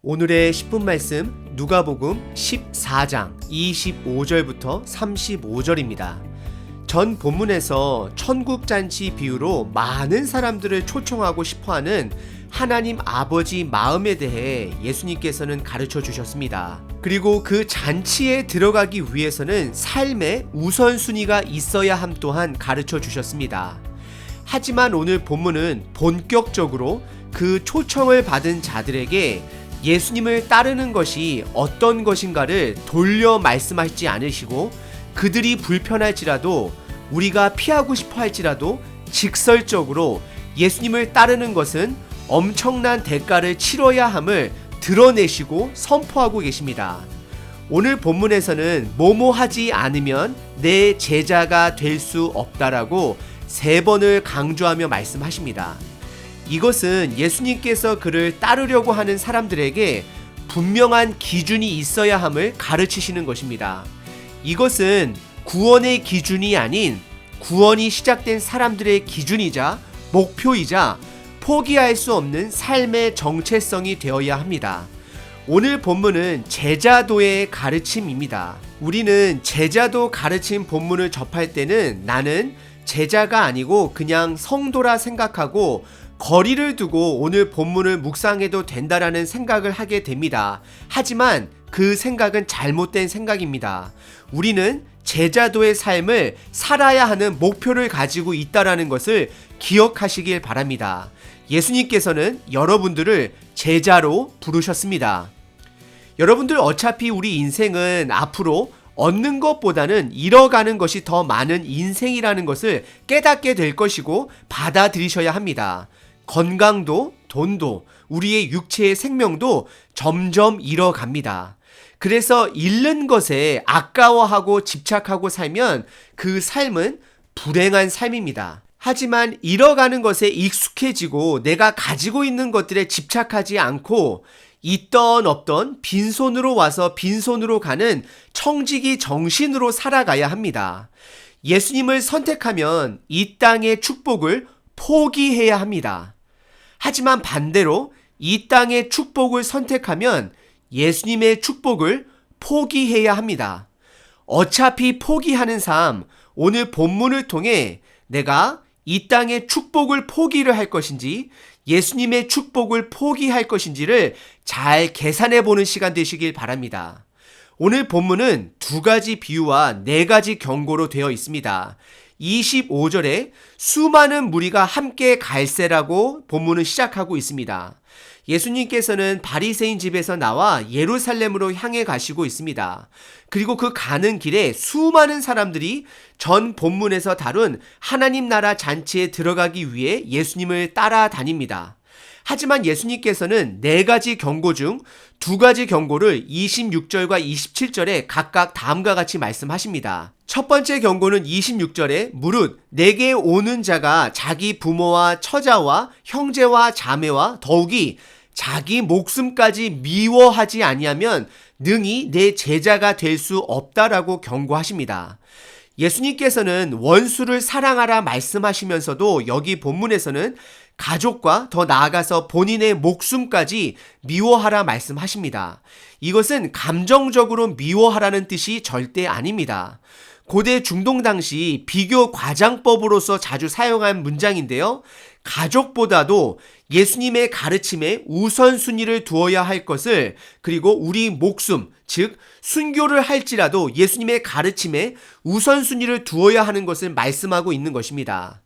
오늘의 10분 말씀 누가복음 14장 25절부터 35절입니다. 전 본문에서 천국잔치 비유로 많은 사람들을 초청하고 싶어하는 하나님 아버지 마음에 대해 예수님께서는 가르쳐 주셨습니다. 그리고 그 잔치에 들어가기 위해서는 삶의 우선순위가 있어야 함 또한 가르쳐 주셨습니다. 하지만 오늘 본문은 본격적으로 그 초청을 받은 자들에게 예수님을 따르는 것이 어떤 것인가를 돌려 말씀하지 않으시고 그들이 불편할지라도 우리가 피하고 싶어 할지라도 직설적으로 예수님을 따르는 것은 엄청난 대가를 치러야 함을 드러내시고 선포하고 계십니다. 오늘 본문에서는 뭐뭐 하지 않으면 내 제자가 될 수 없다라고 3번을 강조하며 말씀하십니다. 이것은 예수님께서 그를 따르려고 하는 사람들에게 분명한 기준이 있어야 함을 가르치시는 것입니다. 이것은 구원의 기준이 아닌 구원이 시작된 사람들의 기준이자 목표이자 포기할 수 없는 삶의 정체성이 되어야 합니다. 오늘 본문은 제자도의 가르침입니다. 우리는 제자도 가르침 본문을 접할 때는 나는 제자가 아니고 그냥 성도라 생각하고 거리를 두고 오늘 본문을 묵상해도 된다라는 생각을 하게 됩니다. 하지만 그 생각은 잘못된 생각입니다. 우리는 제자도의 삶을 살아야 하는 목표를 가지고 있다라는 것을 기억하시길 바랍니다. 예수님께서는 여러분들을 제자로 부르셨습니다. 여러분들 어차피 우리 인생은 앞으로 얻는 것보다는 잃어가는 것이 더 많은 인생이라는 것을 깨닫게 될 것이고 받아들이셔야 합니다. 건강도, 돈도, 우리의 육체의 생명도 점점 잃어갑니다. 그래서 잃는 것에 아까워하고 집착하고 살면 그 삶은 불행한 삶입니다. 하지만 잃어가는 것에 익숙해지고 내가 가지고 있는 것들에 집착하지 않고 있던 없던 빈손으로 와서 빈손으로 가는 청지기 정신으로 살아가야 합니다. 예수님을 선택하면 이 땅의 축복을 포기해야 합니다. 하지만 반대로 이 땅의 축복을 선택하면 예수님의 축복을 포기해야 합니다. 어차피 포기하는 삶, 오늘 본문을 통해 내가 이 땅의 축복을 포기를 할 것인지 예수님의 축복을 포기할 것인지를 잘 계산해 보는 시간 되시길 바랍니다. 오늘 본문은 2가지 비유와 4가지 경고로 되어 있습니다. 25절에 수많은 무리가 함께 갈세라고 본문은 시작하고 있습니다. 예수님께서는 바리새인 집에서 나와 예루살렘으로 향해 가시고 있습니다. 그리고 그 가는 길에 수많은 사람들이 전 본문에서 다룬 하나님 나라 잔치에 들어가기 위해 예수님을 따라다닙니다. 하지만 예수님께서는 4가지 경고 중 2가지 경고를 26절과 27절에 각각 다음과 같이 말씀하십니다. 첫 번째 경고는 26절에 무릇 내게 오는 자가 자기 부모와 처자와 형제와 자매와 더욱이 자기 목숨까지 미워하지 아니하면 능히 내 제자가 될 수 없다라고 경고하십니다. 예수님께서는 원수를 사랑하라 말씀하시면서도 여기 본문에서는 가족과 더 나아가서 본인의 목숨까지 미워하라 말씀하십니다. 이것은 감정적으로 미워하라는 뜻이 절대 아닙니다. 고대 중동 당시 비교 과장법으로서 자주 사용한 문장인데요. 가족보다도 예수님의 가르침에 우선순위를 두어야 할 것을 그리고 우리 목숨, 즉 순교를 할지라도 예수님의 가르침에 우선순위를 두어야 하는 것을 말씀하고 있는 것입니다.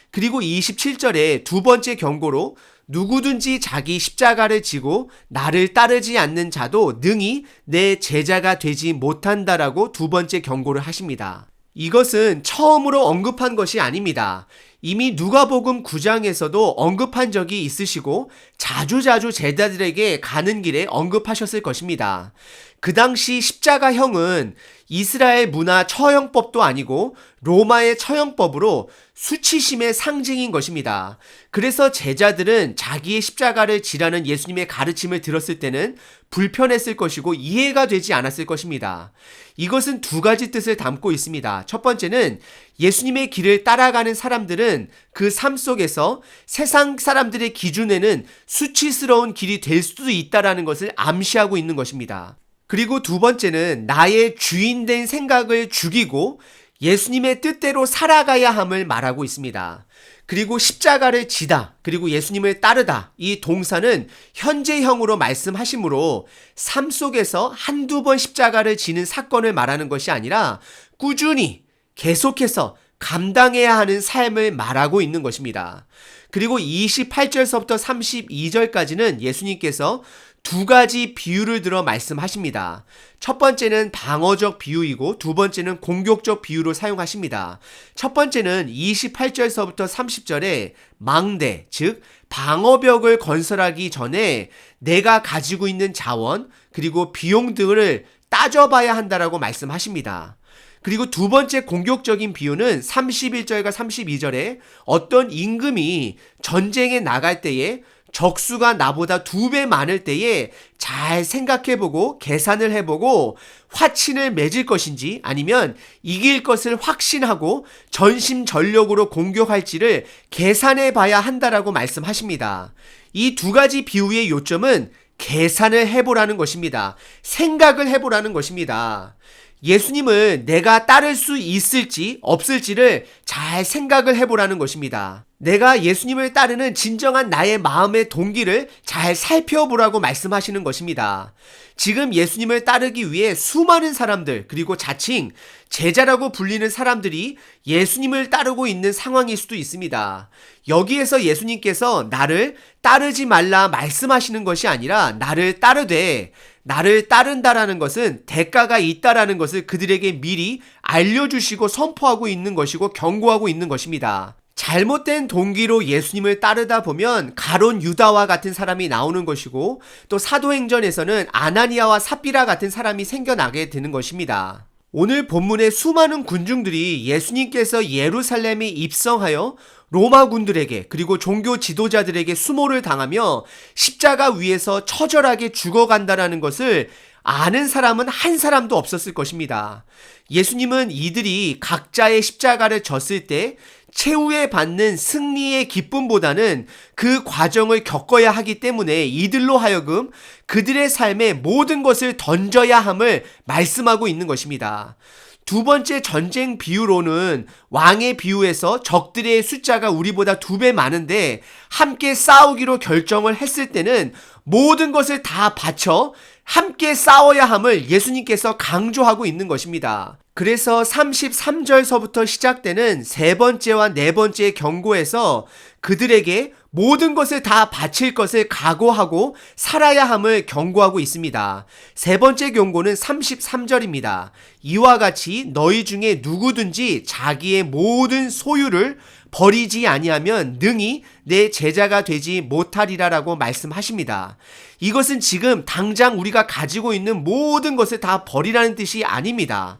그리고 27절에 2번째 경고로 누구든지 자기 십자가를 지고 나를 따르지 않는 자도 능히 내 제자가 되지 못한다라고 2번째 경고를 하십니다. 이것은 처음으로 언급한 것이 아닙니다. 이미 누가복음 9장에서도 언급한 적이 있으시고 자주자주 제자들에게 가는 길에 언급하셨을 것입니다. 그 당시 십자가형은 이스라엘 문화 처형법도 아니고 로마의 처형법으로 수치심의 상징인 것입니다. 그래서 제자들은 자기의 십자가를 지라는 예수님의 가르침을 들었을 때는 불편했을 것이고 이해가 되지 않았을 것입니다. 이것은 두 가지 뜻을 담고 있습니다. 첫 번째는 예수님의 길을 따라가는 사람들은 그 삶 속에서 세상 사람들의 기준에는 수치스러운 길이 될 수도 있다는 것을 암시하고 있는 것입니다. 그리고 두 번째는 나의 주인된 생각을 죽이고 예수님의 뜻대로 살아가야 함을 말하고 있습니다. 그리고 십자가를 지다, 그리고 예수님을 따르다, 이 동사는 현재형으로 말씀하시므로 삶 속에서 한두 번 십자가를 지는 사건을 말하는 것이 아니라 꾸준히 계속해서 감당해야 하는 삶을 말하고 있는 것입니다. 그리고 28절서부터 32절까지는 예수님께서 두 가지 비유를 들어 말씀하십니다. 첫 번째는 방어적 비유이고 두 번째는 공격적 비유로 사용하십니다. 첫 번째는 28절서부터 30절에 망대, 즉 방어벽을 건설하기 전에 내가 가지고 있는 자원 그리고 비용 등을 따져봐야 한다라고 말씀하십니다. 그리고 두 번째 공격적인 비유는 31절과 32절에 어떤 임금이 전쟁에 나갈 때에 적수가 나보다 2배 많을 때에 잘 생각해보고 계산을 해보고 화친을 맺을 것인지 아니면 이길 것을 확신하고 전심전력으로 공격할지를 계산해 봐야 한다라고 말씀하십니다. 이 두 가지 비유의 요점은 계산을 해보라는 것입니다. 생각을 해보라는 것입니다. 예수님을 내가 따를 수 있을지 없을지를 잘 생각을 해보라는 것입니다. 내가 예수님을 따르는 진정한 나의 마음의 동기를 잘 살펴보라고 말씀하시는 것입니다. 지금 예수님을 따르기 위해 수많은 사람들 그리고 자칭 제자라고 불리는 사람들이 예수님을 따르고 있는 상황일 수도 있습니다. 여기에서 예수님께서 나를 따르지 말라 말씀하시는 것이 아니라 나를 따르되 나를 따른다라는 것은 대가가 있다라는 것을 그들에게 미리 알려주시고 선포하고 있는 것이고 경고하고 있는 것입니다. 잘못된 동기로 예수님을 따르다 보면 가론 유다와 같은 사람이 나오는 것이고 또 사도행전에서는 아나니아와 삽비라 같은 사람이 생겨나게 되는 것입니다. 오늘 본문의 수많은 군중들이 예수님께서 예루살렘에 입성하여 로마군들에게 그리고 종교 지도자들에게 수모를 당하며 십자가 위에서 처절하게 죽어간다는 것을 아는 사람은 한 사람도 없었을 것입니다. 예수님은 이들이 각자의 십자가를 졌을 때 최후에 받는 승리의 기쁨보다는 그 과정을 겪어야 하기 때문에 이들로 하여금 그들의 삶에 모든 것을 던져야 함을 말씀하고 있는 것입니다. 두 번째 전쟁 비유로는 왕의 비유에서 적들의 숫자가 우리보다 2배 많은데 함께 싸우기로 결정을 했을 때는 모든 것을 다 바쳐 함께 싸워야 함을 예수님께서 강조하고 있는 것입니다. 그래서 33절서부터 시작되는 세 번째와 네 번째 경고에서 그들에게 모든 것을 다 바칠 것을 각오하고 살아야 함을 경고하고 있습니다. 세 번째 경고는 33절입니다. 이와 같이 너희 중에 누구든지 자기의 모든 소유를 버리지 아니하면 능히 내 제자가 되지 못하리라라고 말씀하십니다. 이것은 지금 당장 우리가 가지고 있는 모든 것을 다 버리라는 뜻이 아닙니다.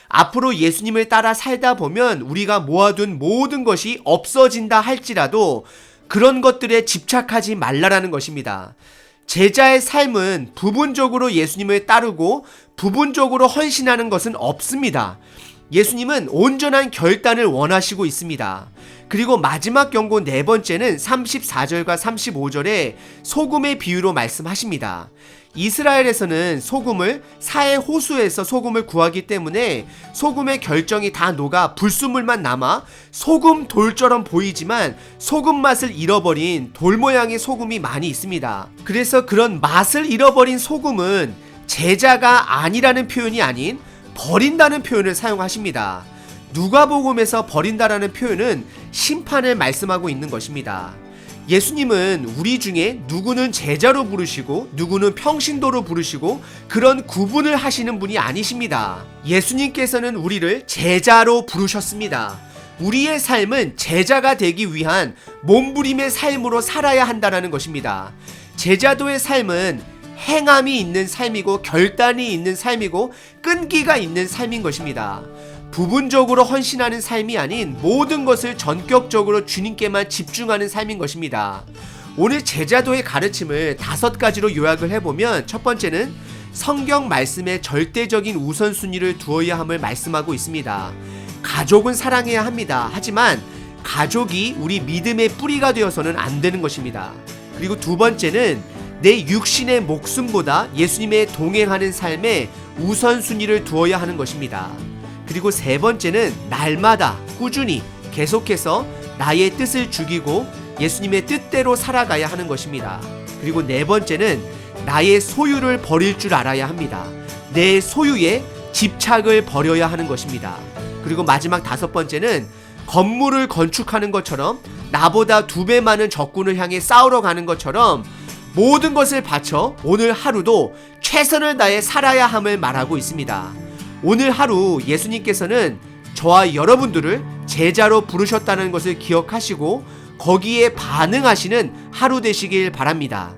앞으로 예수님을 따라 살다 보면 우리가 모아둔 모든 것이 없어진다 할지라도 그런 것들에 집착하지 말라라는 것입니다. 제자의 삶은 부분적으로 예수님을 따르고 부분적으로 헌신하는 것은 없습니다. 예수님은 온전한 결단을 원하시고 있습니다. 그리고 마지막 경고 네 번째는 34절과 35절에 소금의 비유로 말씀하십니다. 이스라엘에서는 소금을 사해 호수에서 소금을 구하기 때문에 소금의 결정이 다 녹아 불순물만 남아 소금 돌처럼 보이지만 소금 맛을 잃어버린 돌 모양의 소금이 많이 있습니다. 그래서 그런 맛을 잃어버린 소금은 제자가 아니라는 표현이 아닌 버린다는 표현을 사용하십니다. 누가복음에서 버린다라는 표현은 심판을 말씀하고 있는 것입니다. 예수님은 우리 중에 누구는 제자로 부르시고 누구는 평신도로 부르시고 그런 구분을 하시는 분이 아니십니다. 예수님께서는 우리를 제자로 부르셨습니다. 우리의 삶은 제자가 되기 위한 몸부림의 삶으로 살아야 한다는 것입니다. 제자도의 삶은 행함이 있는 삶이고 결단이 있는 삶이고 끈기가 있는 삶인 것입니다. 부분적으로 헌신하는 삶이 아닌 모든 것을 전격적으로 주님께만 집중하는 삶인 것입니다. 오늘 제자도의 가르침을 5가지로 요약을 해보면, 첫 번째는 성경 말씀에 절대적인 우선순위를 두어야 함을 말씀하고 있습니다. 가족은 사랑해야 합니다. 하지만 가족이 우리 믿음의 뿌리가 되어서는 안 되는 것입니다. 그리고 두 번째는 내 육신의 목숨보다 예수님의 동행하는 삶에 우선순위를 두어야 하는 것입니다. 그리고 세 번째는 날마다 꾸준히 계속해서 나의 뜻을 죽이고 예수님의 뜻대로 살아가야 하는 것입니다. 그리고 네 번째는 나의 소유를 버릴 줄 알아야 합니다. 내 소유에 집착을 버려야 하는 것입니다. 그리고 마지막 5번째는 건물을 건축하는 것처럼 나보다 2배 많은 적군을 향해 싸우러 가는 것처럼 모든 것을 바쳐 오늘 하루도 최선을 다해 살아야 함을 말하고 있습니다. 오늘 하루 예수님께서는 저와 여러분들을 제자로 부르셨다는 것을 기억하시고 거기에 반응하시는 하루 되시길 바랍니다.